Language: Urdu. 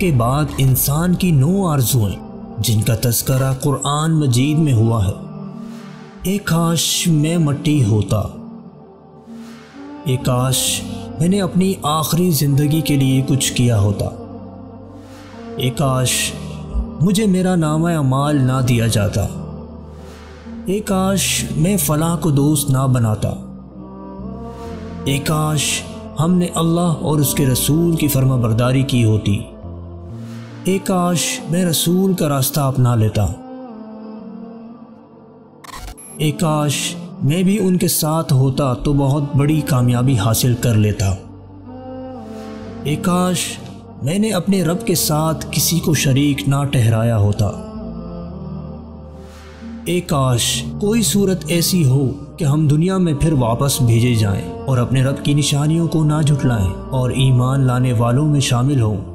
کے بعد انسان کی 9 آرزوئیں جن کا تذکرہ قرآن مجید میں ہوا ہے۔ اے کاش میں مٹی ہوتا، اے کاش میں نے اپنی آخری زندگی کے لیے کچھ کیا ہوتا، اے کاش مجھے میرا نامہ اعمال نہ دیا جاتا، اے کاش میں فلاں کو دوست نہ بناتا، اے کاش ہم نے اللہ اور اس کے رسول کی فرما برداری کی ہوتی، اے کاش میں رسول کا راستہ اپنا لیتا، اے کاش میں بھی ان کے ساتھ ہوتا تو بہت بڑی کامیابی حاصل کر لیتا، اے کاش میں نے اپنے رب کے ساتھ کسی کو شریک نہ ٹھہرایا ہوتا، اے کاش کوئی صورت ایسی ہو کہ ہم دنیا میں پھر واپس بھیجے جائیں اور اپنے رب کی نشانیوں کو نہ جھٹلائیں اور ایمان لانے والوں میں شامل ہوں۔